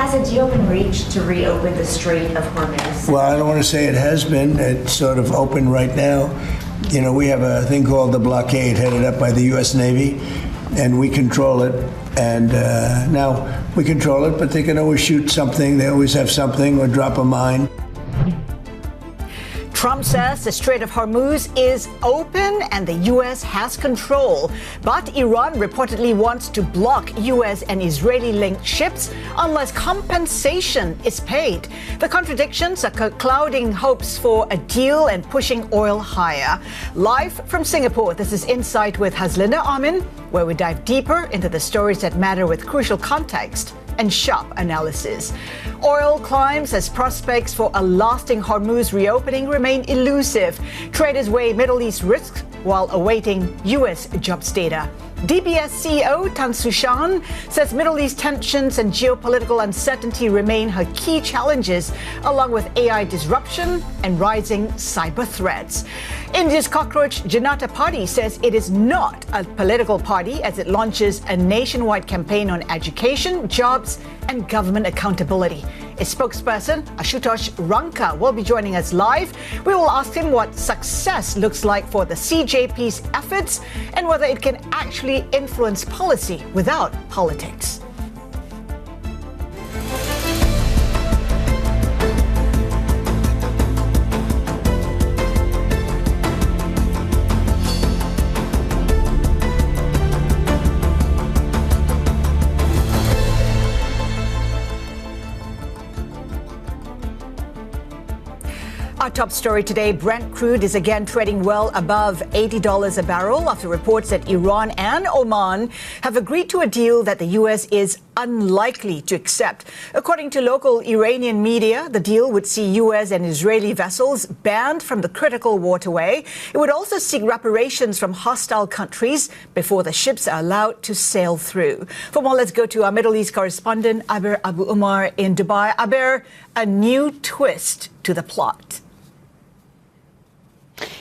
Has a deal been reached to reopen the Strait of Hormuz? Well, I don't want to say it has been. It's sort of open right now. You know, we have a thing called the blockade headed up by the U.S. Navy, and we control it. And now we control it, but they can always shoot something. They always have something or drop a mine. Trump says the Strait of Hormuz is open and the U.S. has control. But Iran reportedly wants to block U.S. and Israeli-linked ships unless compensation is paid. The contradictions are clouding hopes for a deal and pushing oil higher. Live from Singapore, this is Insight with Haslinda Amin, where we dive deeper into the stories that matter with crucial context and sharp analysis. Oil climbs as prospects for a lasting Hormuz reopening remain elusive. Traders weigh Middle East risks while awaiting U.S. jobs data. DBS CEO Su Shan says Middle East tensions and geopolitical uncertainty remain her key challenges, along with AI disruption and rising cyber threats. India's cockroach Janata Party says it is not a political party as it launches a nationwide campaign on education, jobs, and government accountability. Its spokesperson, Ashutosh Ranka, will be joining us live. We will ask him what success looks like for the CJP's efforts and whether it can actually influence policy without politics. Our top story today, Brent crude is again trading well above $80 a barrel after reports that Iran and Oman have agreed to a deal that the U.S. is unlikely to accept. According to local Iranian media, the deal would see U.S. and Israeli vessels banned from the critical waterway. It would also seek reparations from hostile countries before the ships are allowed to sail through. For more, let's go to our Middle East correspondent, Aber Abu Umar in Dubai. Aber, a new twist to the plot.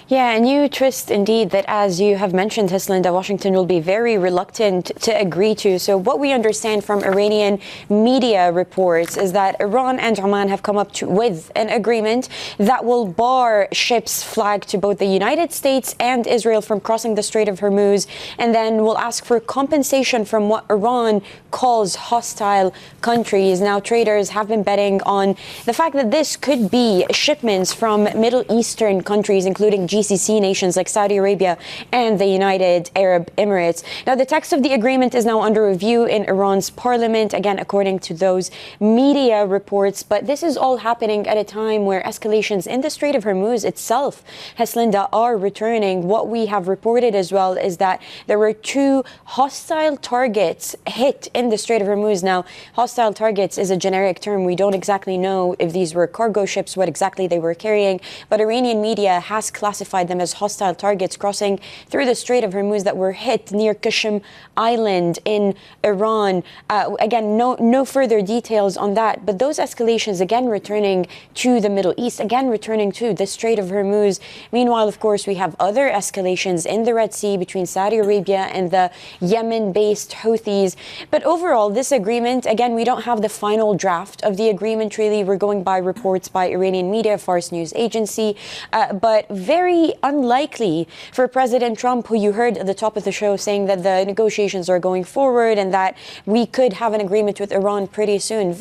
Yeah, a new twist indeed that, as you have mentioned, Haslinda, Washington will be very reluctant to agree to. So what we understand from Iranian media reports is that Iran and Oman have come up with an agreement that will bar ships flagged to both the United States and Israel from crossing the Strait of Hormuz, and then will ask for compensation from what Iran calls hostile countries. Now, traders have been betting on the fact that this could be shipments from Middle Eastern countries, including GCC nations like Saudi Arabia and the United Arab Emirates. Now, the text of the agreement is now under review in Iran's parliament, again, according to those media reports. But this is all happening at a time where escalations in the Strait of Hormuz itself, Haslinda, are returning. What we have reported as well is that there were 2 hostile targets hit in the Strait of Hormuz. Now, hostile targets is a generic term. We don't exactly know if these were cargo ships, what exactly they were carrying, but Iranian media has classified them as hostile targets crossing through the Strait of Hormuz that were hit near Qashm Island in Iran. Again, no further details on that, but those escalations again returning to the Middle East, again returning to the Strait of Hormuz. Meanwhile, of course, we have other escalations in the Red Sea between Saudi Arabia and the Yemen-based Houthis. But overall, this agreement, again, we don't have the final draft of the agreement, really. We're going by reports by Iranian media, Fars News Agency, but very unlikely for President Trump, who you heard at the top of the show saying that the negotiations are going forward and that we could have an agreement with Iran pretty soon.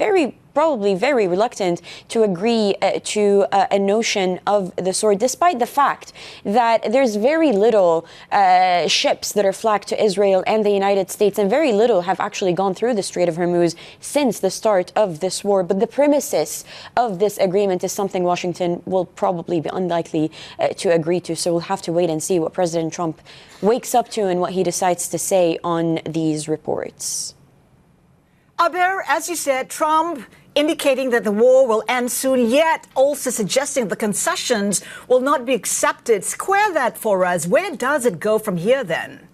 Probably very reluctant to agree to a notion of the sort, despite the fact that there's very little ships that are flagged to Israel and the United States, and very little have actually gone through the Strait of Hormuz since the start of this war. But the premises of this agreement is something Washington will probably be unlikely to agree to. So we'll have to wait and see what President Trump wakes up to and what he decides to say on these reports. Aber, as you said, Trump indicating that the war will end soon, yet also suggesting the concessions will not be accepted. Square that for us. Where does it go from here then?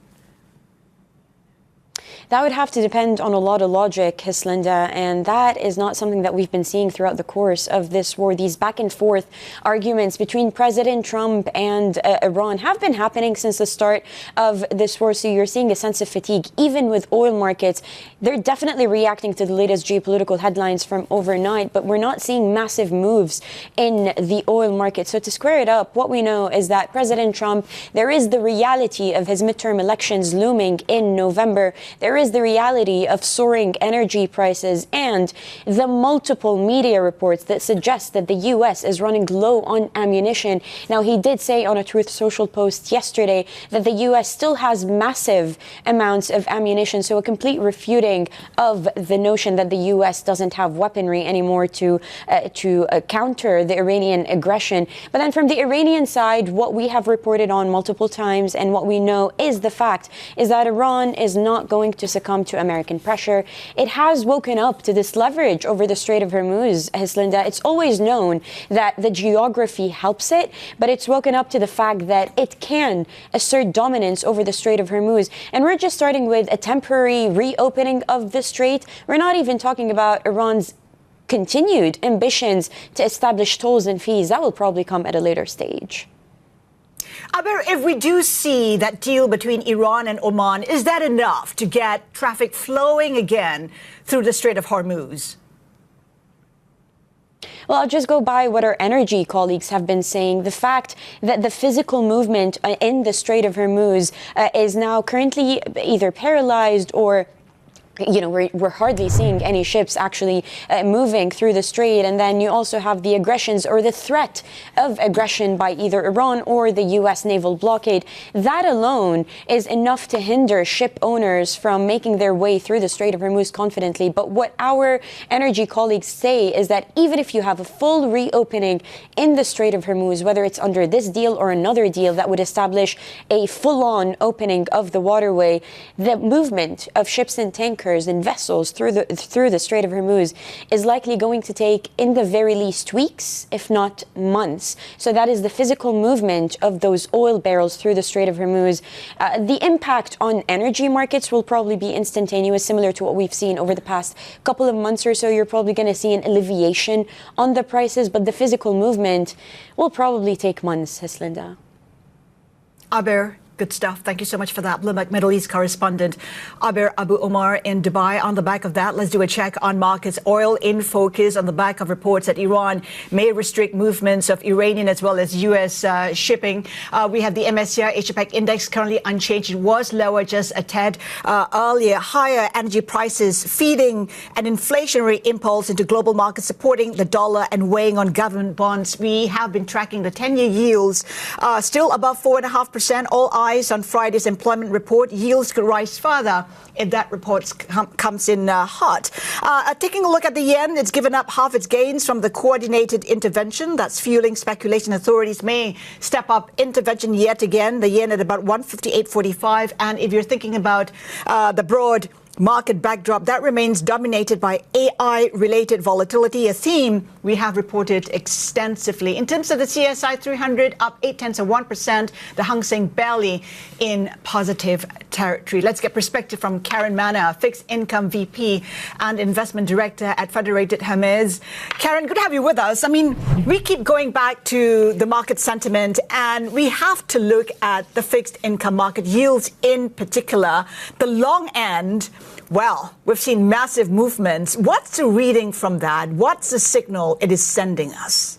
that would have to depend on a lot of logic, Haslinda, and that is not something that we've been seeing throughout the course of this war. These back and forth arguments between President Trump and Iran have been happening since the start of this war. So you're seeing a sense of fatigue, even with oil markets. They're definitely reacting to the latest geopolitical headlines from overnight, but we're not seeing massive moves in the oil market. So to square it up, what we know is that President Trump, there is the reality of his midterm elections looming in November. There is the reality of soaring energy prices and the multiple media reports that suggest that the U.S. is running low on ammunition. Now, he did say on a Truth Social post yesterday that the U.S. still has massive amounts of ammunition, so a complete refuting of the notion that the U.S. doesn't have weaponry anymore to counter the Iranian aggression. But then from the Iranian side, what we have reported on multiple times and what we know is the fact is that Iran is not going to succumb to American pressure. It has woken up to this leverage over the Strait of Hormuz, Haslinda. It's always known that the geography helps it, but it's woken up to the fact that it can assert dominance over the Strait of Hormuz. And we're just starting with a temporary reopening of the strait. We're not even talking about Iran's continued ambitions to establish tolls and fees. That will probably come at a later stage. Aber, if we do see that deal between Iran and Oman, is that enough to get traffic flowing again through the Strait of Hormuz? Well, I'll just go by what our energy colleagues have been saying. The fact that the physical movement in the Strait of Hormuz is now currently either paralyzed or we're hardly seeing any ships actually moving through the strait. And then you also have the aggressions or the threat of aggression by either Iran or the U.S. naval blockade. That alone is enough to hinder ship owners from making their way through the Strait of Hormuz confidently. But what our energy colleagues say is that even if you have a full reopening in the Strait of Hormuz, whether it's under this deal or another deal that would establish a full-on opening of the waterway, the movement of ships and tankers and vessels through the Strait of Hormuz is likely going to take, in the very least, weeks, if not months. So that is the physical movement of those oil barrels through the Strait of Hormuz. The impact on energy markets will probably be instantaneous, similar to what we've seen over the past couple of months or so. You're probably going to see an alleviation on the prices, but the physical movement will probably take months, Haslinda. Aber, good stuff. Thank you so much for that. Bloomberg Middle East correspondent Aber Abu Omar in Dubai. On the back of that, let's do a check on markets. Oil in focus on the back of reports that Iran may restrict movements of Iranian as well as U.S. Shipping. We have the MSCI Asia-Pac index currently unchanged. It was lower just a tad earlier. Higher energy prices feeding an inflationary impulse into global markets, supporting the dollar and weighing on government bonds. We have been tracking the 10-year yields still above 4.5%. All eyes on Friday's employment report. Yields could rise further if that report comes in hot. Taking a look at the yen, it's given up half its gains from the coordinated intervention that's fueling speculation. Authorities may step up intervention yet again. The yen at about 158.45. And if you're thinking about the broad market backdrop, that remains dominated by AI-related volatility, a theme we have reported extensively. In terms of the CSI 300, up 0.8%, the Hang Seng barely in positive territory. Let's get perspective from Karen Manna, Fixed Income VP and Investment Director at Federated Hermes. Karen, good to have you with us. I mean, we keep going back to the market sentiment, and we have to look at the fixed income market yields in particular. The long end, well, we've seen massive movements. What's the reading from that? What's the signal it is sending us?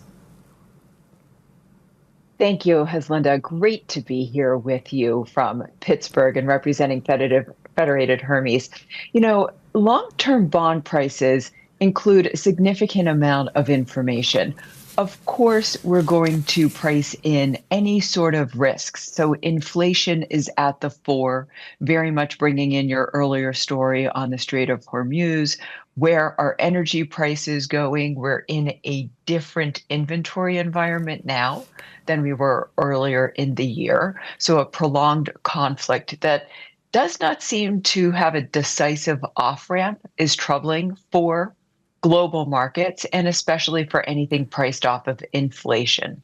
Thank you, Haslinda. Great to be here with you from Pittsburgh and representing Federated Hermes. You know, long-term bond prices include a significant amount of information. Of course, we're going to price in any sort of risks. So inflation is at the fore, very much bringing in your earlier story on the Strait of Hormuz. Where are energy prices going? We're in a different inventory environment now than we were earlier in the year. So a prolonged conflict that does not seem to have a decisive off-ramp is troubling for global markets, and especially for anything priced off of inflation.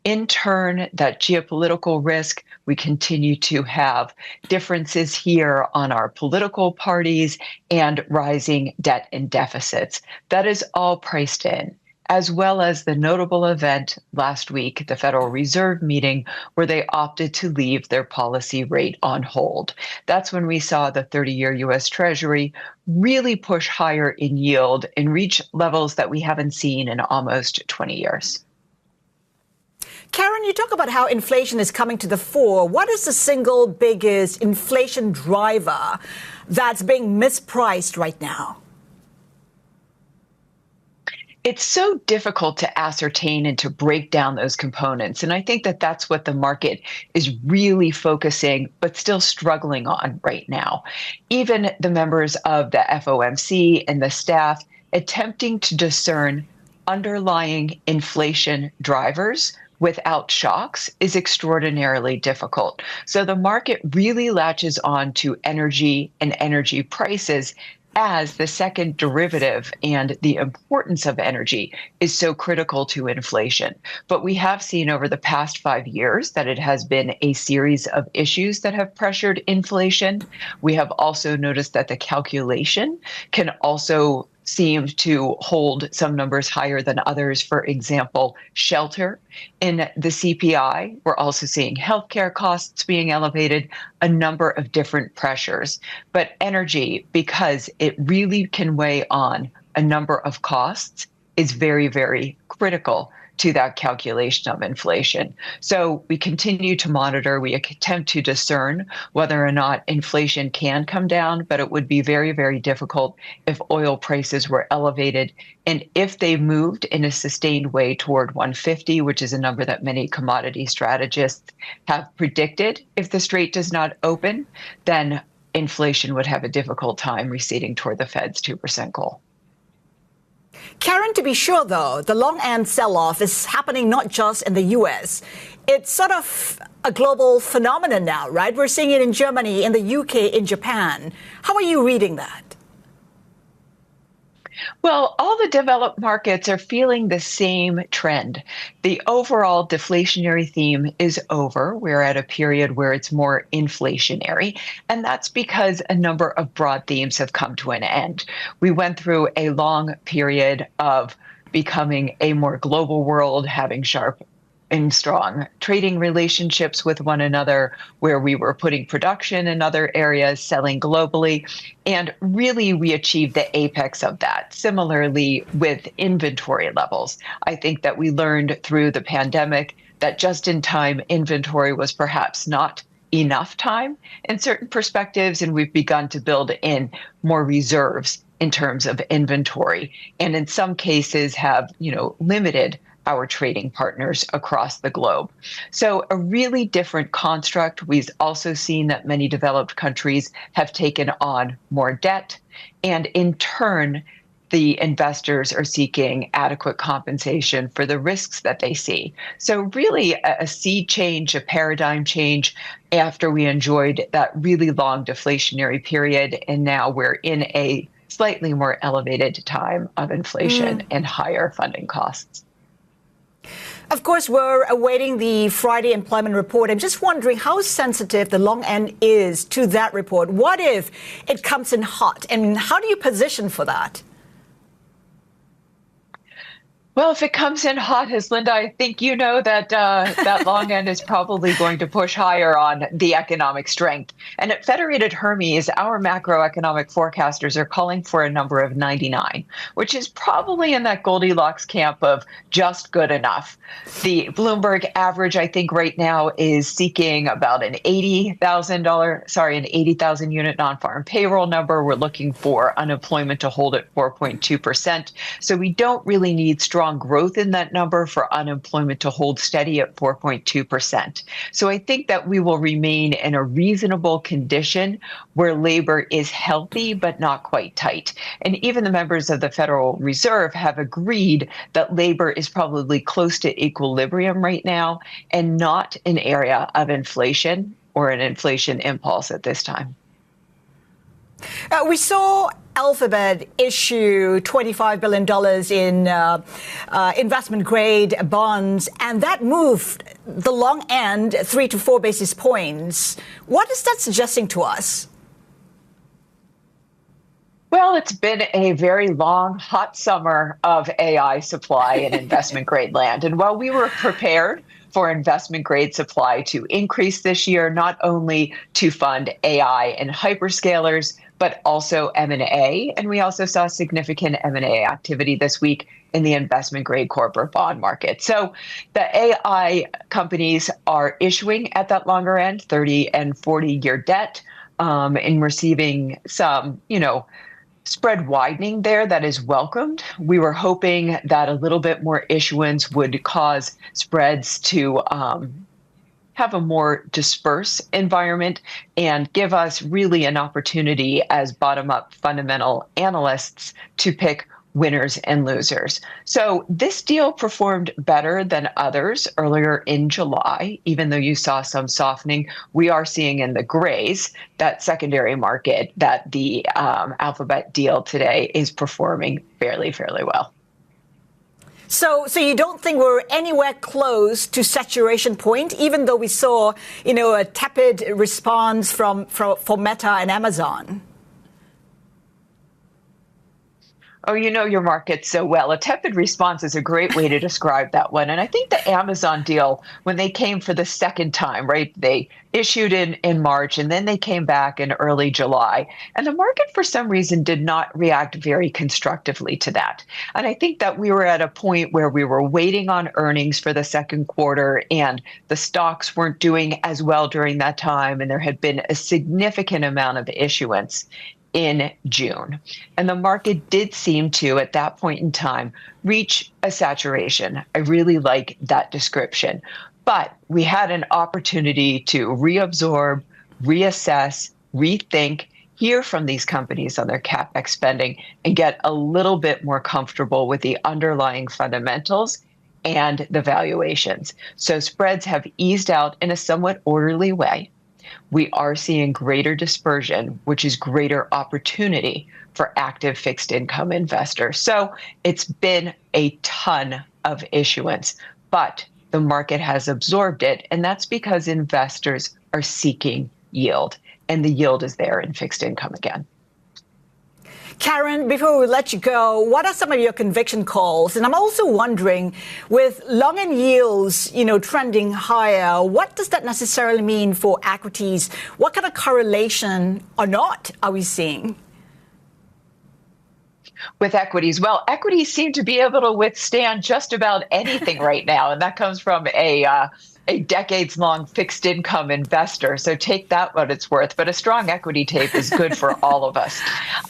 in turn, that geopolitical risk, we continue to have differences here on our political parties and rising debt and deficits. That is all priced in, as well as the notable event last week, the Federal Reserve meeting, where they opted to leave their policy rate on hold. That's when we saw the 30-year US Treasury really push higher in yield and reach levels that we haven't seen in almost 20 years. Karen, you talk about how inflation is coming to the fore. What is the single biggest inflation driver that's being mispriced right now? It's so difficult to ascertain and to break down those components. And I think that that's what the market is really focusing, but still struggling on right now. Even the members of the FOMC and the staff attempting to discern underlying inflation drivers without shocks is extraordinarily difficult. So the market really latches on to energy and energy prices as the second derivative, and the importance of energy is so critical to inflation. But we have seen over the past 5 years that it has been a series of issues that have pressured inflation. We have also noticed that the calculation can also seem to hold some numbers higher than others. For example, shelter in the CPI. We're also seeing healthcare costs being elevated, a number of different pressures. But energy, because it really can weigh on a number of costs, is very, very critical to that calculation of inflation. So we continue to monitor, we attempt to discern whether or not inflation can come down, but it would be very, very difficult if oil prices were elevated. And if they moved in a sustained way toward 150, which is a number that many commodity strategists have predicted, if the strait does not open, then inflation would have a difficult time receding toward the Fed's 2% goal. Karen, to be sure, though, the long end sell-off is happening not just in the U.S. It's sort of a global phenomenon now, right? We're seeing it in Germany, in the U.K., in Japan. How are you reading that? Well, all the developed markets are feeling the same trend. The overall deflationary theme is over. We're at a period where it's more inflationary, and that's because a number of broad themes have come to an end. We went through a long period of becoming a more global world, having sharp and strong trading relationships with one another, where we were putting production in other areas, selling globally. And really, we achieved the apex of that. Similarly, with inventory levels, I think that we learned through the pandemic that just-in-time inventory was perhaps not enough time in certain perspectives, and we've begun to build in more reserves in terms of inventory, and in some cases have, limited our trading partners across the globe. So a really different construct. We've also seen that many developed countries have taken on more debt, and in turn, the investors are seeking adequate compensation for the risks that they see. So really a sea change, a paradigm change after we enjoyed that really long deflationary period, and now we're in a slightly more elevated time of inflation and higher funding costs. Of course, we're awaiting the Friday employment report. I'm just wondering how sensitive the long end is to that report. What if it comes in hot? And how do you position for that? Well, if it comes in hot, Haslinda, I think you know that that long end is probably going to push higher on the economic strength. And at Federated Hermes, our macroeconomic forecasters are calling for a number of 99, which is probably in that Goldilocks camp of just good enough. The Bloomberg average, I think, right now is seeking about an $80,000 unit non-farm payroll number. We're looking for unemployment to hold at 4.2%. So we don't really need strong growth in that number for unemployment to hold steady at 4.2%. So I think that we will remain in a reasonable condition where labor is healthy but not quite tight. And even the members of the Federal Reserve have agreed that labor is probably close to equilibrium right now and not an area of inflation or an inflation impulse at this time. We saw Alphabet issue $25 billion in investment grade bonds, and that moved the long end 3 to 4 basis points. What is that suggesting to us? Well, it's been a very long, hot summer of AI supply in investment grade land. And while we were prepared for investment grade supply to increase this year, not only to fund AI and hyperscalers, but also M&A. And we also saw significant M&A activity this week in the investment grade corporate bond market. So the AI companies are issuing at that longer end, 30 and 40-year debt, and receiving some, spread widening there that is welcomed. We were hoping that a little bit more issuance would cause spreads to have a more dispersed environment and give us really an opportunity as bottom-up fundamental analysts to pick winners and losers. So this deal performed better than others earlier in July, even though you saw some softening. We are seeing in the grays, that secondary market, that the Alphabet deal today is performing fairly well. So you don't think we're anywhere close to saturation point, even though we saw, a tepid response for Meta and Amazon? Oh, you know your market so well. A tepid response is a great way to describe that one. And I think the Amazon deal, when they came for the second time, right, they issued in March and then they came back in early July. And the market, for some reason, did not react very constructively to that. And I think that we were at a point where we were waiting on earnings for the second quarter and the stocks weren't doing as well during that time. And there had been a significant amount of issuance in June. And the market did seem to, at that point in time, reach a saturation. I really like that description. But we had an opportunity to reabsorb, reassess, rethink, hear from these companies on their CapEx spending, and get a little bit more comfortable with the underlying fundamentals and the valuations. So spreads have eased out in a somewhat orderly way. We are seeing greater dispersion, which is greater opportunity for active fixed income investors. So it's been a ton of issuance, but the market has absorbed it. And that's because investors are seeking yield, and the yield is there in fixed income again. Karen, before we let you go, what are some of your conviction calls? And I'm also wondering, with long end yields, trending higher, what does that necessarily mean for equities? What kind of correlation or not are we seeing? With equities, well, equities seem to be able to withstand just about anything right now, and that comes from a decades-long fixed income investor. So take that what it's worth. But a strong equity tape is good for all of us.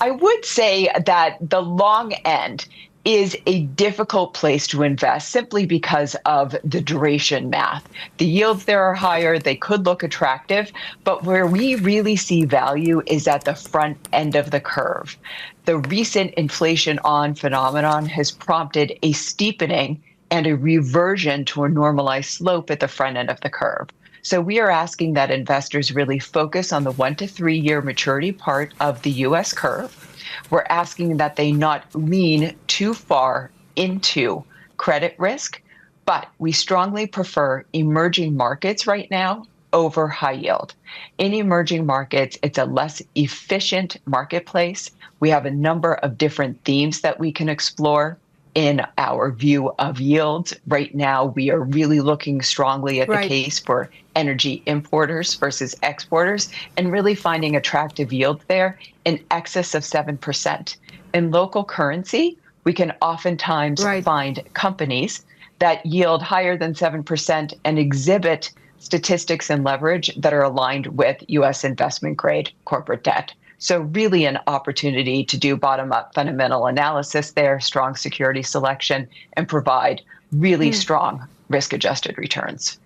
I would say that the long end is a difficult place to invest simply because of the duration math. The yields there are higher, they could look attractive, but where we really see value is at the front end of the curve. The recent inflation on phenomenon has prompted a steepening and a reversion to a normalized slope at the front end of the curve. So we are asking that investors really focus on the 1 to 3 year maturity part of the US curve. We're asking that they not lean too far into credit risk, but we strongly prefer emerging markets right now over high yield. In emerging markets, it's a less efficient marketplace. We have a number of different themes that we can explore in our view of yields. Right now, we are really looking strongly at the case for energy importers versus exporters and really finding attractive yield there in excess of 7%. In local currency, we can oftentimes find companies that yield higher than 7% and exhibit statistics and leverage that are aligned with U.S. investment grade corporate debt. So really an opportunity to do bottom-up fundamental analysis there, strong security selection, and provide really strong risk-adjusted returns.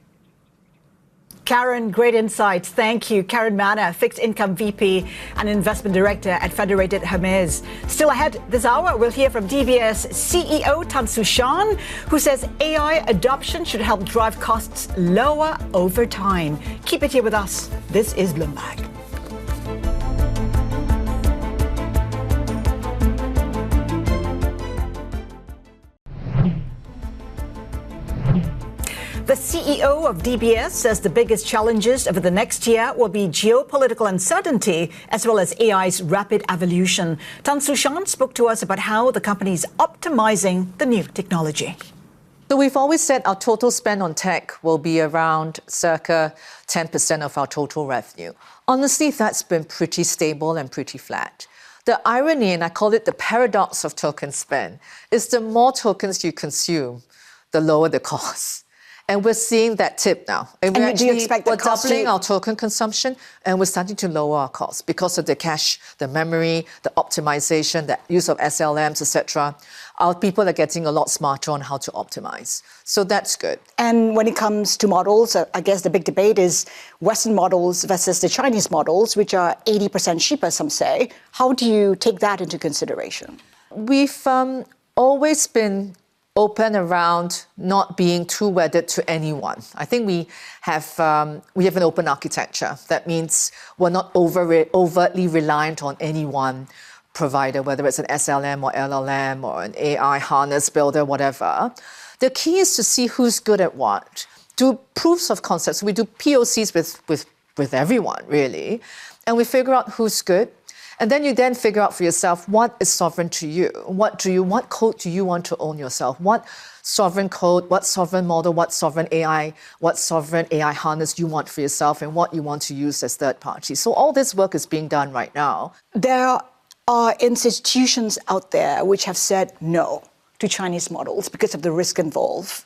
Karen, great insights. Thank you. Karen Manna, Fixed Income VP and Investment Director at Federated Hermes. Still ahead this hour, we'll hear from DBS CEO Su Shan, who says AI adoption should help drive costs lower over time. Keep it here with us. This is Bloomberg. The CEO of DBS says the biggest challenges over the next year will be geopolitical uncertainty as well as AI's rapid evolution. Su Shan spoke to us about how the company is optimizing the new technology. So we've always said our total spend on tech will be around circa 10% of our total revenue. Honestly, that's been pretty stable and pretty flat. The irony, and I call it the paradox of token spend, is the more tokens you consume, the lower the cost. And we're seeing that tip now. And do you expect we're doubling our token consumption, and we're starting to lower our costs because of the cache, the memory, the optimization, the use of SLMs, etc. Our people are getting a lot smarter on how to optimize. So that's good. And when it comes to models, I guess the big debate is Western models versus the Chinese models, which are 80% cheaper, some say. How do you take that into consideration? We've always been open around not being too wedded to anyone. I think we have an open architecture. That means we're not overtly reliant on any one provider, whether it's an SLM or LLM or an AI harness builder, whatever. The key is to see who's good at what. Do proofs of concepts. We do POCs with everyone, really. And we figure out who's good. And then you figure out for yourself what is sovereign to you. What code do you want to own yourself? What sovereign code, what sovereign model, what sovereign AI harness you want for yourself and what you want to use as third party. So all this work is being done right now. There are institutions out there which have said no to Chinese models because of the risk involved.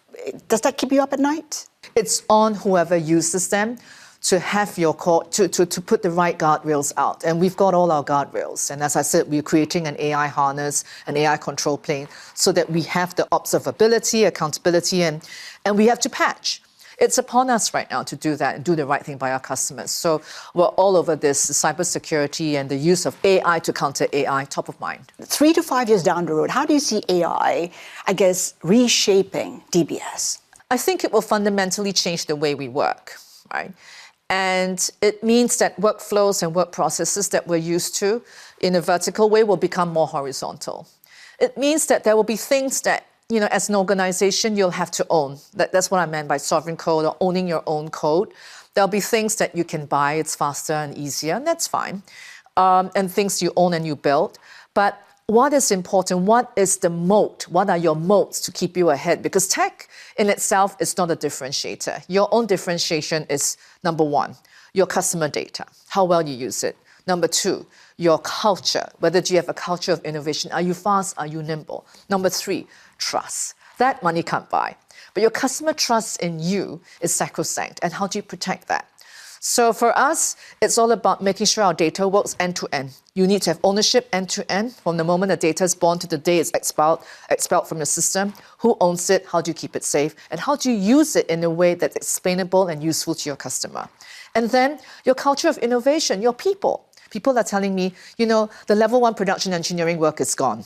Does that keep you up at night? It's on whoever uses them to have your code, to put the right guardrails out. And we've got all our guardrails. And as I said, we're creating an AI harness, an AI control plane, so that we have the observability, accountability, and we have to patch. It's upon us right now to do that and do the right thing by our customers. So we're all over this, cybersecurity and the use of AI to counter AI, top of mind. 3 to 5 years down the road, how do you see AI, reshaping DBS? I think it will fundamentally change the way we work, right? And it means that workflows and work processes that we're used to in a vertical way will become more horizontal. It means that there will be things that, as an organization, you'll have to own. That's what I meant by sovereign code or owning your own code. There'll be things that you can buy, it's faster and easier, and that's fine. And things you own and you build. But what is important? What is the moat? What are your moats to keep you ahead? Because tech in itself is not a differentiator. Your own differentiation is, number one, your customer data, how well you use it. Number two, your culture. Whether do you have a culture of innovation? Are you fast? Are you nimble? Number three, trust. That money can't buy. But your customer trust in you is sacrosanct. And how do you protect that? So for us, it's all about making sure our data works end to end. You need to have ownership end to end from the moment the data is born to the day it's expelled from your system. Who owns it? How do you keep it safe? And how do you use it in a way that's explainable and useful to your customer? And then your culture of innovation, your people. People are telling me, the level 1 production engineering work is gone.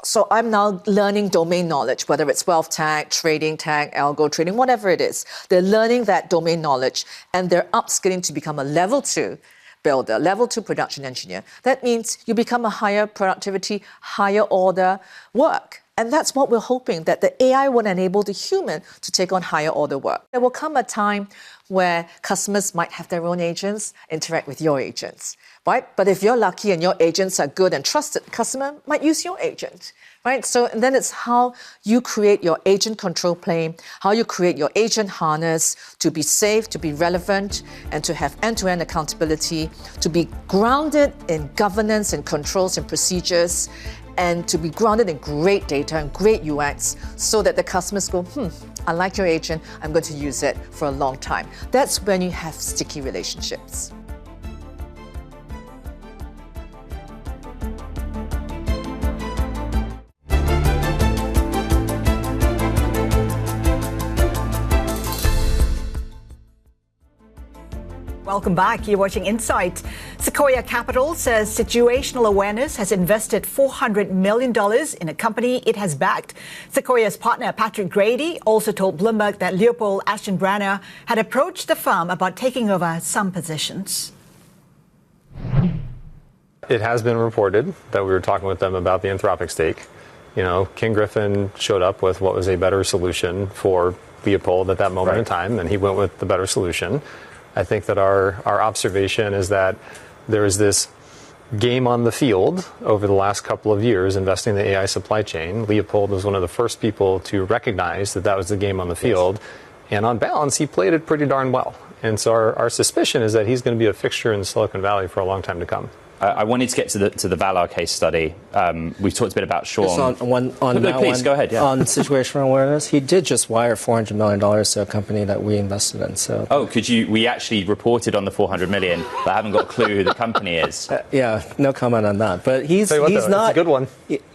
So I'm now learning domain knowledge, whether it's wealth tech, trading tech, algo trading, whatever it is. They're learning that domain knowledge and they're upskilling to become a level 2 builder, level 2 production engineer. That means you become a higher productivity, higher order work. And that's what we're hoping, that the AI will enable the human to take on higher order work. There will come a time where customers might have their own agents interact with your agents, right? But if you're lucky and your agents are good and trusted, the customer might use your agent, right? So then it's how you create your agent control plane, how you create your agent harness to be safe, to be relevant, and to have end-to-end accountability, to be grounded in governance and controls and procedures, and to be grounded in great data and great UX so that the customers go, I like your agent, I'm going to use it for a long time. That's when you have sticky relationships. Welcome back. You're watching Insight. Sequoia Capital says situational awareness has invested $400 million in a company it has backed. Sequoia's partner, Patrick Grady, also told Bloomberg that Leopold Aschenbrenner had approached the firm about taking over some positions. It has been reported that we were talking with them about the Anthropic stake. King Griffin showed up with what was a better solution for Leopold at that moment in time, and he went with the better solution. I think that our observation is that there is this game on the field over the last couple of years investing in the AI supply chain. Leopold was one of the first people to recognize that that was the game on the field. And on balance, he played it pretty darn well. And so our suspicion is that he's going to be a fixture in Silicon Valley for a long time to come. I wanted to get to the Valar case study. We've talked a bit about Sean. Please go ahead. Yeah. On situational awareness, he did just wire $400 million to a company that we invested in. So. Oh, we actually reported on the 400 million, but I haven't got a clue who the company is. Yeah, no comment on that. But he's not. It's a good one.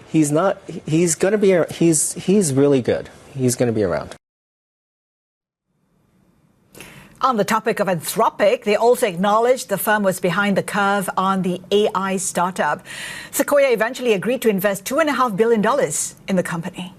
He's not. He's going to be. He's really good. He's going to be around. On the topic of Anthropic, they also acknowledged the firm was behind the curve on the AI startup. Sequoia eventually agreed to invest $2.5 billion in the company.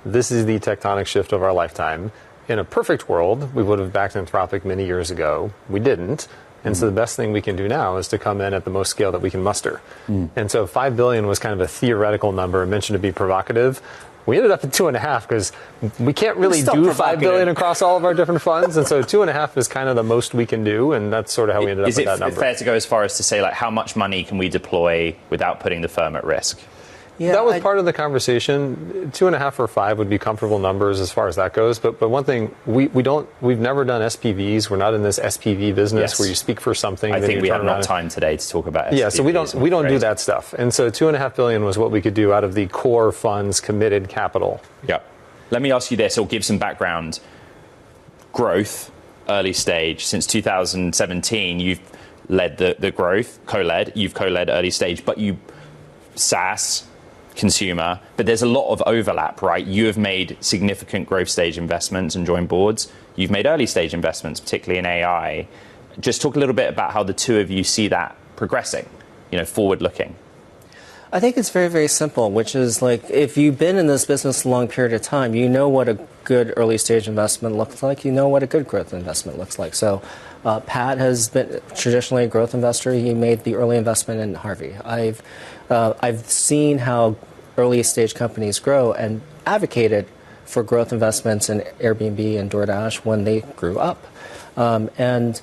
This is the tectonic shift of our lifetime. In a perfect world, we would have backed Anthropic many years ago. We didn't. And so the best thing we can do now is to come in at the most scale that we can muster. And so $5 billion was kind of a theoretical number mentioned to be provocative. We ended up at 2.5 because we can't really do $5 billion across all of our different funds, and so 2.5 is kind of the most we can do, and that's sort of how we ended up with that number. Is it fair to go as far as to say, like, how much money can we deploy without putting the firm at risk? Yeah, that was part of the conversation. 2.5 or 5 would be comfortable numbers as far as that goes. But one thing, we've never done SPVs. We're not in this SPV business where you speak for something. I think we have enough time today to talk about SPVs. Yeah, so we don't do that stuff. And so $2.5 billion was what we could do out of the core fund's committed capital. Yeah. Let me ask you this, or give some background. Growth, early stage, since 2017, you've led the growth, you've co-led early stage, but SaaS, consumer, but there's a lot of overlap, right? You have made significant growth stage investments and joined boards. You've made early stage investments, particularly in AI. Just talk a little bit about how the two of you see that progressing, forward looking. I think it's very, very simple, which is like if you've been in this business a long period of time, you know what a good early stage investment looks like. You know what a good growth investment looks like. So Pat has been traditionally a growth investor. He made the early investment in Harvey. I've seen how early stage companies grow and advocated for growth investments in Airbnb and DoorDash when they grew up. And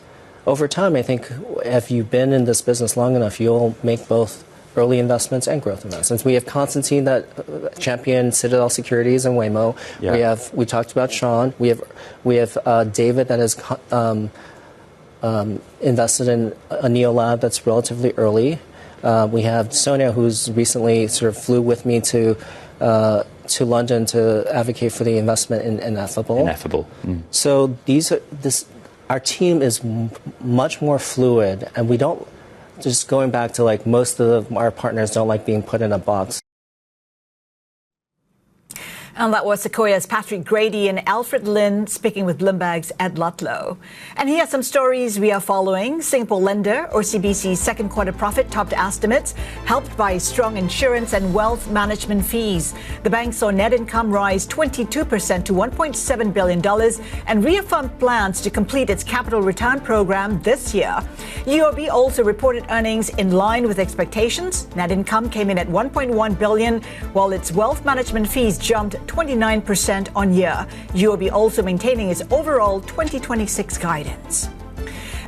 over time, I think if you've been in this business long enough, you'll make both early investments and growth investments. We have Constantine that championed Citadel Securities and Waymo. Yeah. We talked about Sean. We have David that has invested in a NeoLab that's relatively early. We have Sonia, who's recently sort of flew with me to London to advocate for the investment in Ineffable. So our team is much more fluid, and we don't. Just going back to like most of our partners don't like being put in a box. And that was Sequoia's Patrick Grady and Alfred Lin speaking with Bloomberg's Ed Ludlow. And here are some stories we are following. Singapore lender OCBC's second quarter profit topped estimates, helped by strong insurance and wealth management fees. The bank saw net income rise 22% to $1.7 billion and reaffirmed plans to complete its capital return program this year. UOB also reported earnings in line with expectations. Net income came in at $1.1 billion, while its wealth management fees jumped 29% on year. UOB also maintaining its overall 2026 guidance.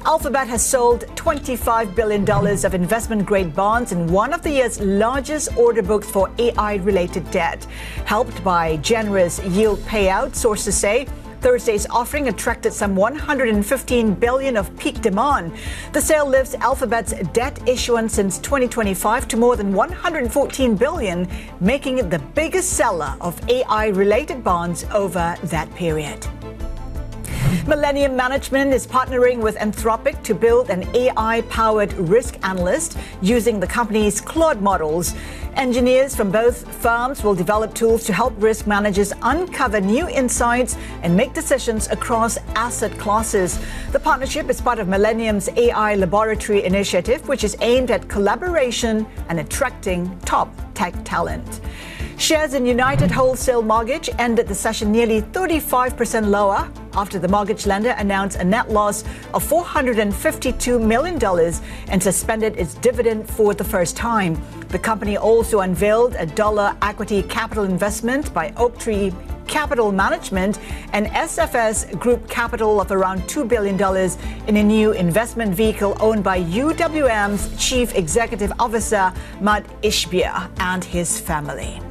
Alphabet has sold $25 billion of investment-grade bonds in one of the year's largest order books for AI-related debt. Helped by generous yield payouts, sources say, Thursday's offering attracted some $115 billion of peak demand. The sale lifts Alphabet's debt issuance since 2025 to more than $114 billion, making it the biggest seller of AI-related bonds over that period. Millennium Management is partnering with Anthropic to build an AI-powered risk analyst using the company's Claude models. Engineers from both firms will develop tools to help risk managers uncover new insights and make decisions across asset classes. The partnership is part of Millennium's AI Laboratory initiative, which is aimed at collaboration and attracting top tech talent. Shares in United Wholesale Mortgage ended the session nearly 35% lower after the mortgage lender announced a net loss of $452 million and suspended its dividend for the first time. The company also unveiled a dollar equity capital investment by Oaktree Capital Management and SFS Group capital of around $2 billion in a new investment vehicle owned by UWM's Chief Executive Officer Matt Ishbia and his family.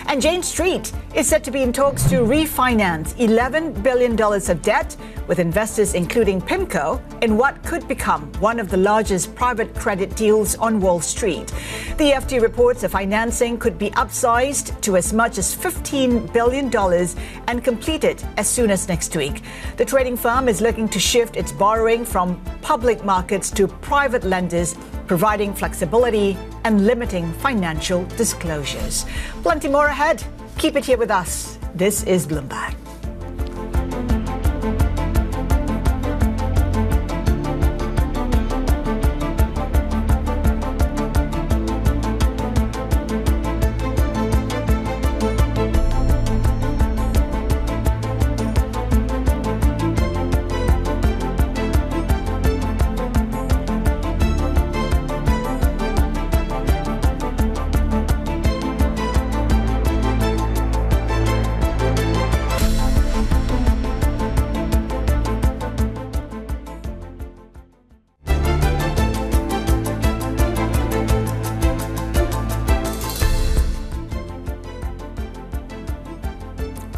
And Jane Street is said to be in talks to refinance $11 billion of debt with investors including PIMCO in what could become one of the largest private credit deals on Wall Street. The FT reports the financing could be upsized to as much as $15 billion and completed as soon as next week. The trading firm is looking to shift its borrowing from public markets to private lenders, providing flexibility and limiting financial disclosures. Plenty more ahead. Keep it here with us. This is Bloomberg.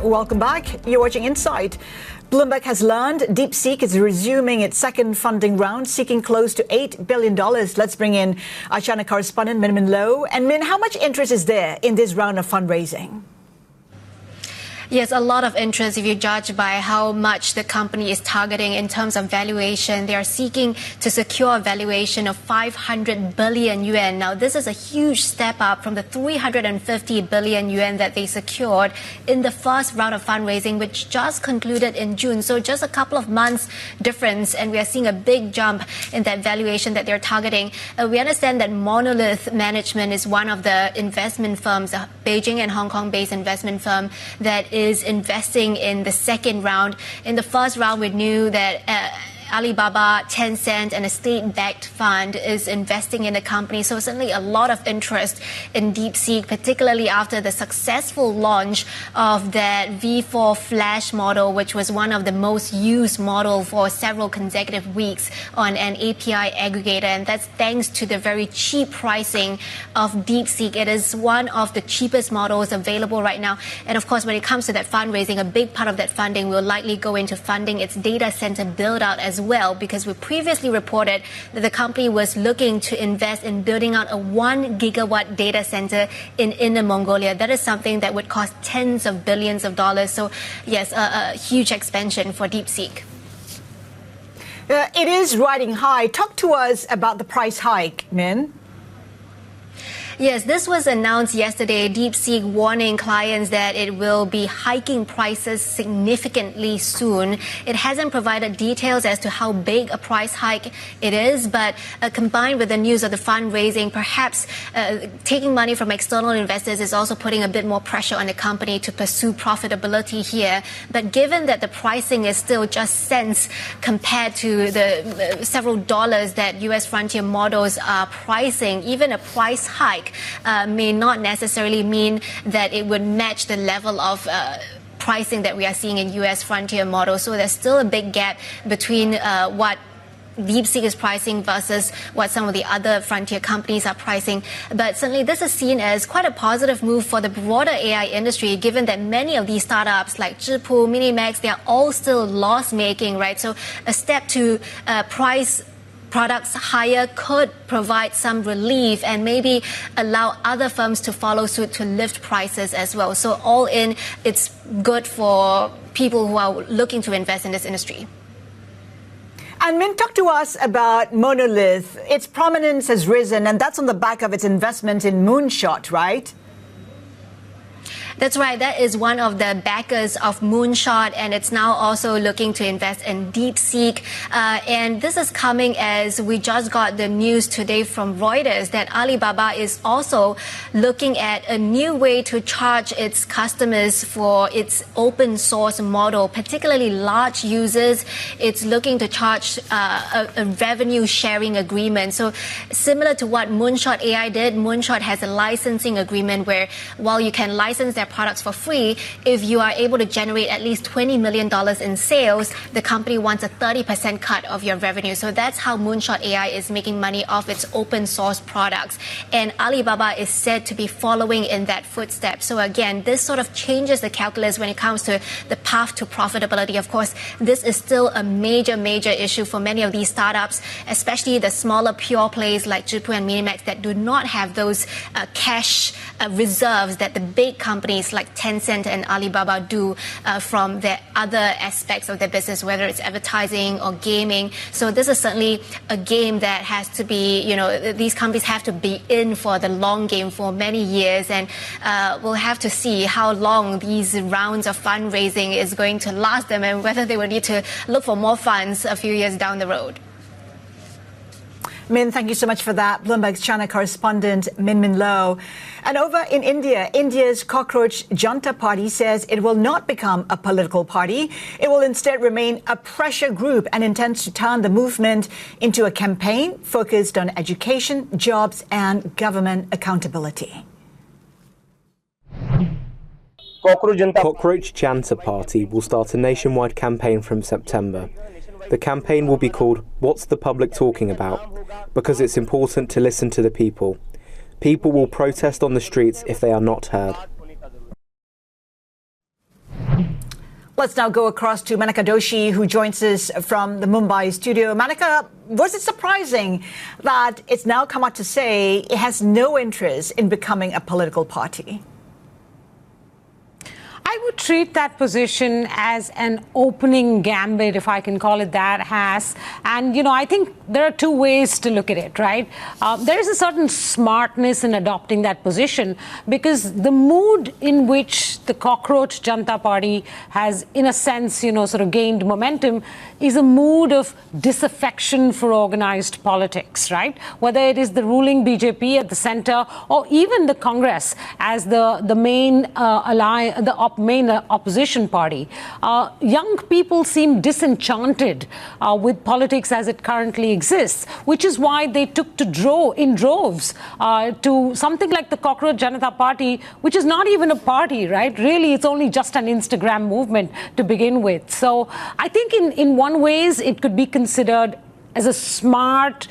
Welcome back. You're watching Insight. Bloomberg has learned DeepSeek is resuming its second funding round, seeking close to $8 billion. Let's bring in our China correspondent, Min Low. And Min, how much interest is there in this round of fundraising? Yes, a lot of interest if you judge by how much the company is targeting in terms of valuation. They are seeking to secure a valuation of 500 billion yuan. Now, this is a huge step up from the 350 billion yuan that they secured in the first round of fundraising, which just concluded in June. So just a couple of months difference, and we are seeing a big jump in that valuation that they're targeting. We understand that Monolith Management is one of the investment firms, a Beijing and Hong Kong-based investment firm that is investing in the second round. In the first round, we knew that Alibaba, Tencent, and a state-backed fund is investing in the company. So certainly a lot of interest in DeepSeek, particularly after the successful launch of that V4 Flash model, which was one of the most used model for several consecutive weeks on an API aggregator. And that's thanks to the very cheap pricing of DeepSeek. It is one of the cheapest models available right now. And of course, when it comes to that fundraising, a big part of that funding will likely go into funding its data center build-out as well, because we previously reported that the company was looking to invest in building out a 1 gigawatt data center in Inner Mongolia. That is something that would cost tens of billions of dollars. So yes, a huge expansion for DeepSeek. It is riding high. Talk to us about the price hike, Min. Yes, this was announced yesterday. DeepSeek warning clients that it will be hiking prices significantly soon. It hasn't provided details as to how big a price hike it is, but combined with the news of the fundraising, perhaps taking money from external investors is also putting a bit more pressure on the company to pursue profitability here. But given that the pricing is still just cents compared to the several dollars that U.S. frontier models are pricing, even a price hike may not necessarily mean that it would match the level of pricing that we are seeing in U.S. frontier models. So there's still a big gap between what DeepSeek is pricing versus what some of the other frontier companies are pricing. But certainly this is seen as quite a positive move for the broader AI industry, given that many of these startups like Zhipu, Minimax, they are all still loss-making, right? So a step to price products higher could provide some relief and maybe allow other firms to follow suit to lift prices as well. So all in, it's good for people who are looking to invest in this industry. And Min, talk to us about Monolith. Its prominence has risen, and that's on the back of its investment in Moonshot, right? That's right. That is one of the backers of Moonshot, and it's now also looking to invest in DeepSeek. And this is coming as we just got the news today from Reuters that Alibaba is also looking at a new way to charge its customers for its open source model, particularly large users. It's looking to charge a revenue sharing agreement. So similar to what Moonshot AI did, Moonshot has a licensing agreement where while you can license their products for free. If you are able to generate at least $20 million in sales, the company wants a 30% cut of your revenue. So that's how Moonshot AI is making money off its open source products. And Alibaba is said to be following in that footstep. So again, this sort of changes the calculus when it comes to the path to profitability. Of course, this is still a major issue for many of these startups, especially the smaller pure plays like Zhipu and Minimax that do not have those cash reserves that the big companies like Tencent and Alibaba do from their other aspects of their business, whether it's advertising or gaming. So this is certainly a game that has to be, these companies have to be in for the long game for many years, and we'll have to see how long these rounds of fundraising is going to last them and whether they will need to look for more funds a few years down the road. Min, thank you so much for that. Bloomberg's China correspondent Min Lo. And over in India, India's Cockroach Janata Party says it will not become a political party. It will instead remain a pressure group and intends to turn the movement into a campaign focused on education, jobs, and government accountability. Cockroach Janata Party will start a nationwide campaign from September. The campaign will be called What's the Public Talking About? Because it's important to listen to the people. People will protest on the streets if they are not heard. Let's now go across to Manaka Doshi, who joins us from the Mumbai studio. Manaka, was it surprising that it's now come out to say it has no interest in becoming a political party? I would treat that position as an opening gambit, if I can call it that, Has. And, I think there are two ways to look at it, right? There is a certain smartness in adopting that position because the mood in which the Cockroach Janata Party has, in a sense, sort of gained momentum is a mood of disaffection for organized politics, right? Whether it is the ruling BJP at the center or even the Congress as the main main opposition party. Young people seem disenchanted with politics as it currently exists, which is why they took to in droves to something like the Cockroach Janata Party, which is not even a party, right? Really, it's only just an Instagram movement to begin with. So I think in one ways it could be considered as a smart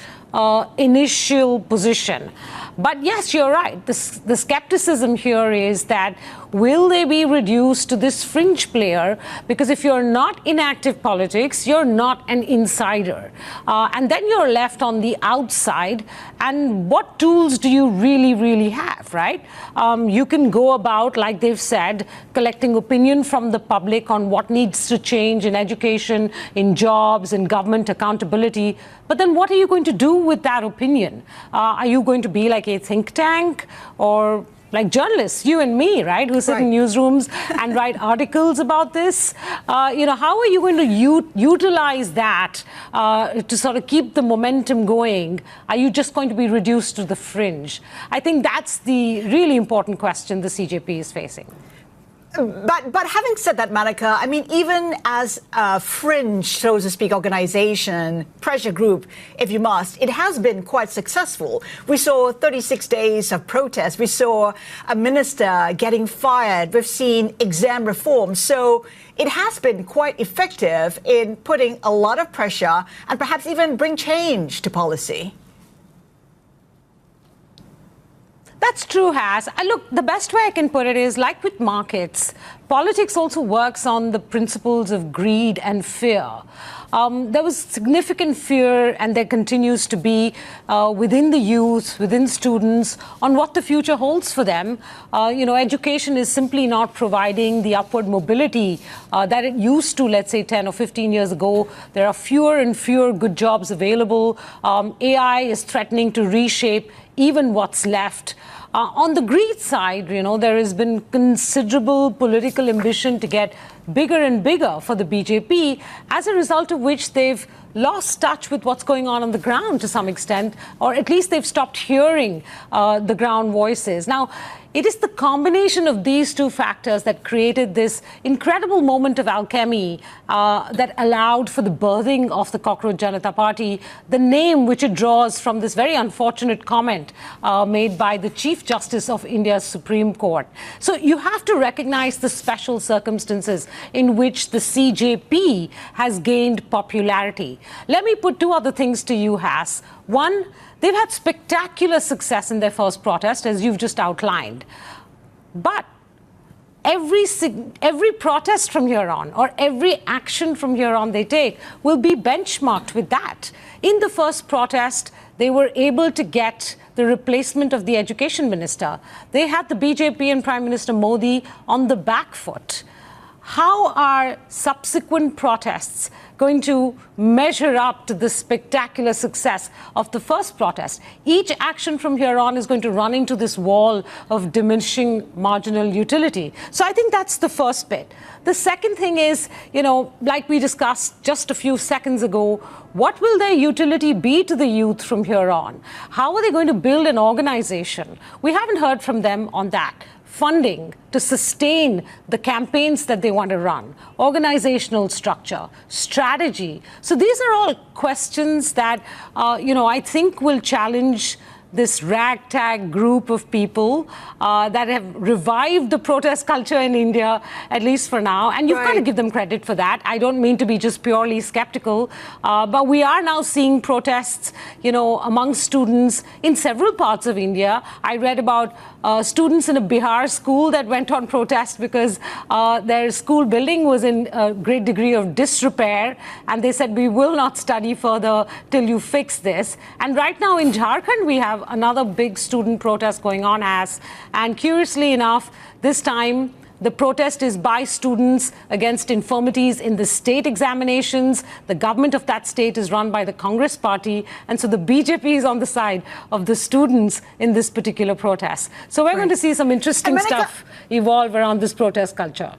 initial position. But yes, you're right. The skepticism here is that will they be reduced to this fringe player? Because if you're not in active politics, you're not an insider. And then you're left on the outside. And what tools do you really have, right? You can go about, like they've said, collecting opinion from the public on what needs to change in education, in jobs, in government accountability. But then what are you going to do with that opinion? Are you going to be like a think tank or like journalists, you and me, right, who sit in newsrooms and write articles about this? How are you going to utilize that to sort of keep the momentum going? Are you just going to be reduced to the fringe? I think that's the really important question the CJP is facing. But having said that, Manaka, I mean, even as a fringe, so to speak, organization, pressure group, if you must, it has been quite successful. We saw 36 days of protest. We saw a minister getting fired. We've seen exam reform. So it has been quite effective in putting a lot of pressure and perhaps even bring change to policy. That's true, Has. Look, the best way I can put it is, like with markets, politics also works on the principles of greed and fear. There was significant fear, and there continues to be within the youth, within students, on what the future holds for them. Education is simply not providing the upward mobility that it used to, let's say, 10 or 15 years ago. There are fewer and fewer good jobs available. AI is threatening to reshape even what's left. On the greed side, there has been considerable political ambition to get bigger and bigger for the BJP, as a result of which they've lost touch with what's going on the ground to some extent, or at least they've stopped hearing the ground voices. Now, it is the combination of these two factors that created this incredible moment of alchemy that allowed for the birthing of the Cockroach Janata Party, the name which it draws from this very unfortunate comment made by the chief Chief Justice of India's Supreme Court. So you have to recognize the special circumstances in which the CJP has gained popularity. Let me put two other things to you, Has. One, they've had spectacular success in their first protest, as you've just outlined. But every protest from here on, or every action from here on they take, will be benchmarked with that. In the first protest, they were able to get the replacement of the education minister. They had the BJP and Prime Minister Modi on the back foot. How are subsequent protests going to measure up to the spectacular success of the first protest? Each action from here on is going to run into this wall of diminishing marginal utility. So I think that's the first bit. The second thing is, like we discussed just a few seconds ago, what will their utility be to the youth from here on? How are they going to build an organization? We haven't heard from them on that. Funding to sustain the campaigns that they want to run, organizational structure, strategy. So these are all questions that, I think will challenge this ragtag group of people that have revived the protest culture in India, at least for now. And you've got to give them credit for that. I don't mean to be just purely skeptical, but we are now seeing protests, among students in several parts of India. I read about students in a Bihar school that went on protest because their school building was in a great degree of disrepair. And they said, we will not study further till you fix this. And right now in Jharkhand, we have another big student protest going on, and curiously enough, this time the protest is by students against infirmities in the state examinations. The government of that state is run by the Congress party, and so the BJP is on the side of the students in this particular protest. So we're going to see some interesting stuff evolve around this protest culture.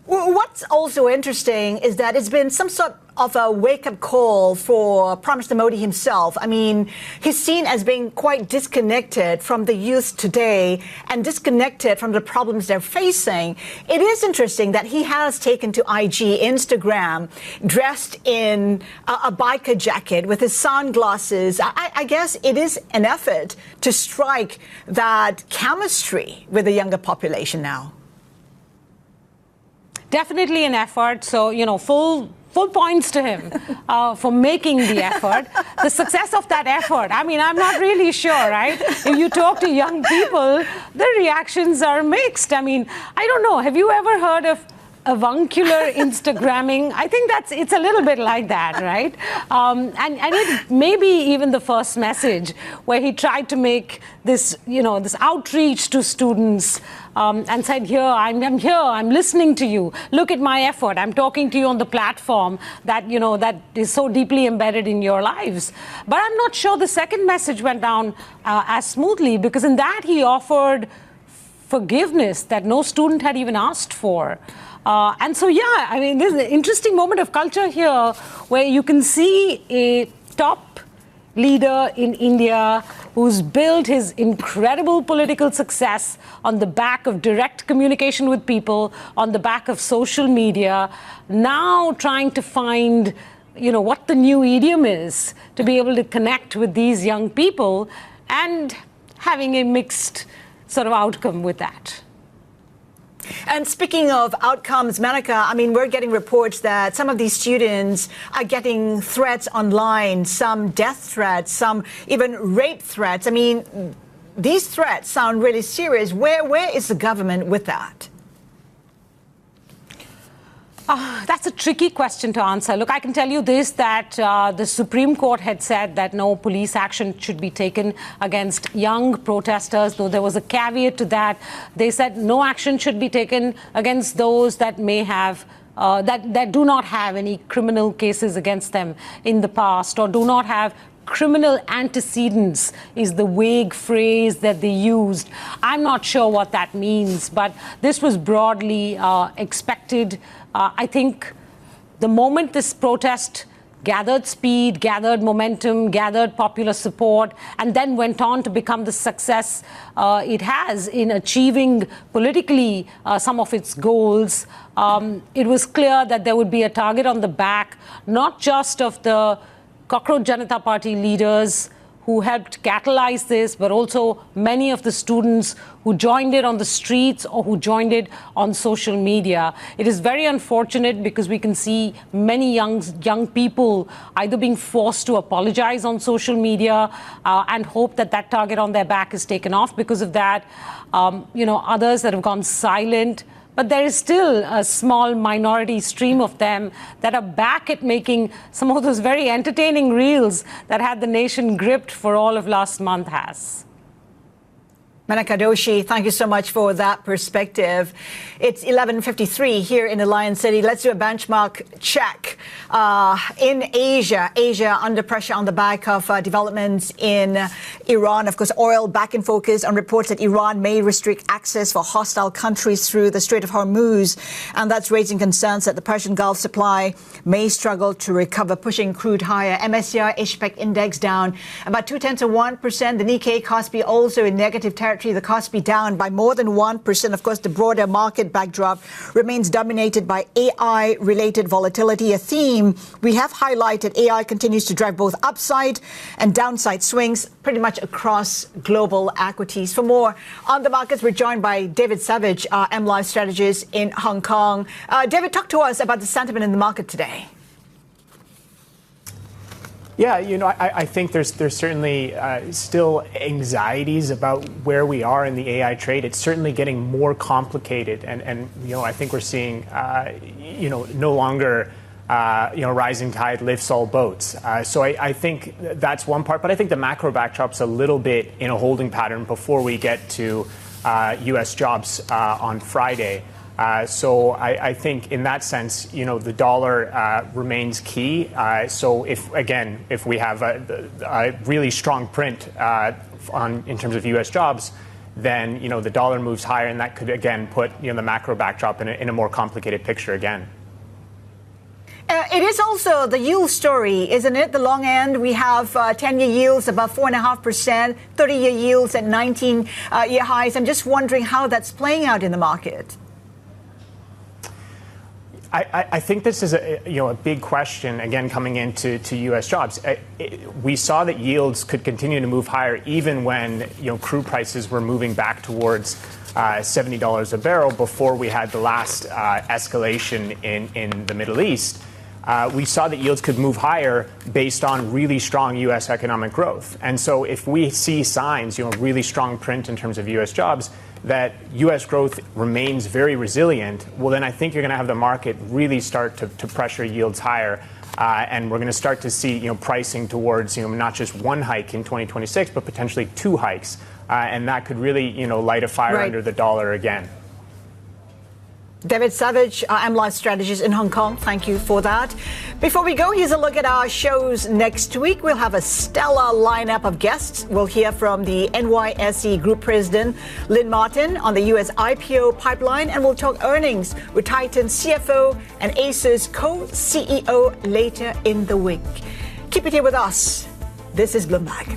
What's also interesting is that it's been some sort of a wake-up call for Prime Minister Modi himself. I mean, he's seen as being quite disconnected from the youth today and disconnected from the problems they're facing. It is interesting that he has taken to IG, Instagram, dressed in a biker jacket with his sunglasses. I guess it is an effort to strike that chemistry with the younger population now. Definitely an effort. So, full points to him for making the effort. The success of that effort, I'm not really sure, right? If you talk to young people, the reactions are mixed. I don't know. Have you ever heard of avuncular Instagramming? I think it's a little bit like that, right? And it may be even the first message where he tried to make this, this outreach to students and said, I'm here, I'm listening to you. Look at my effort. I'm talking to you on the platform that, that is so deeply embedded in your lives. But I'm not sure the second message went down as smoothly, because in that he offered forgiveness that no student had even asked for. And so, there's an interesting moment of culture here where you can see a top leader in India who's built his incredible political success on the back of direct communication with people, on the back of social media, now trying to find, what the new idiom is to be able to connect with these young people, and having a mixed sort of outcome with that. And speaking of outcomes, Manaka, we're getting reports that some of these students are getting threats online, some death threats, some even rape threats. These threats sound really serious. Where is the government with that? That's a tricky question to answer. Look, I can tell you this, that the Supreme Court had said that no police action should be taken against young protesters, though there was a caveat to that. They said no action should be taken against those that may have that do not have any criminal cases against them in the past, or do not have criminal antecedents, is the vague phrase that they used. I'm not sure what that means, but this was broadly expected. I think the moment this protest gathered speed, gathered momentum, gathered popular support, and then went on to become the success it has in achieving politically some of its goals, it was clear that there would be a target on the back, not just of the Cockroach Janata Party leaders who helped catalyze this, but also many of the students who joined it on the streets or who joined it on social media. It is very unfortunate because we can see many young people either being forced to apologize on social media and hope that that target on their back is taken off because of that. Others that have gone silent. But there is still a small minority stream of them that are back at making some of those very entertaining reels that had the nation gripped for all of last month, Has. Menaka Doshi, thank you so much for that perspective. It's 11:53 here in the Lion City. Let's do a benchmark check. In Asia under pressure on the back of developments in Iran. Of course, oil back in focus on reports that Iran may restrict access for hostile countries through the Strait of Hormuz. And that's raising concerns that the Persian Gulf supply may struggle to recover, pushing crude higher. MSCI HPEC index down about 0.2%. The Nikkei Kospi also in negative territory. The Kospi down by more than 1%. Of course, the broader market backdrop remains dominated by AI-related volatility, a theme we have highlighted. AI continues to drive both upside and downside swings pretty much across global equities. For more on the markets, we're joined by David Savage, our MLive strategist in Hong Kong. David, talk to us about the sentiment in the market today. Yeah, I think there's certainly still anxieties about where we are in the AI trade. It's certainly getting more complicated, and I think we're seeing no longer rising tide lifts all boats. So I think that's one part, but I think the macro backdrop's a little bit in a holding pattern before we get to U.S. jobs on Friday. So I think in that sense, the dollar remains key. So if we have a really strong print in terms of U.S. jobs, then the dollar moves higher, and that could again put the macro backdrop in a more complicated picture again. It is also the yield story, isn't it? The long end, we have 10-year yields above 4.5%, 30-year yields at 19-year highs. I'm just wondering how that's playing out in the market. I think this is a big question, again, coming into U.S. jobs. We saw that yields could continue to move higher even when crude prices were moving back towards $70 a barrel before we had the last escalation in the Middle East. We saw that yields could move higher based on really strong U.S. economic growth. And so if we see signs, really strong print in terms of U.S. jobs, that U.S. growth remains very resilient, well, then I think you're going to have the market really start to pressure yields higher. And we're going to start to see, pricing towards, not just one hike in 2026, but potentially two hikes. And that could really, light a fire under the dollar again. David Savage, our MLive strategist in Hong Kong. Thank you for that. Before we go, here's a look at our shows next week. We'll have a stellar lineup of guests. We'll hear from the NYSE Group President, Lynn Martin, on the U.S. IPO pipeline, and we'll talk earnings with Titan CFO and Asus co-CEO later in the week. Keep it here with us. This is Bloomberg.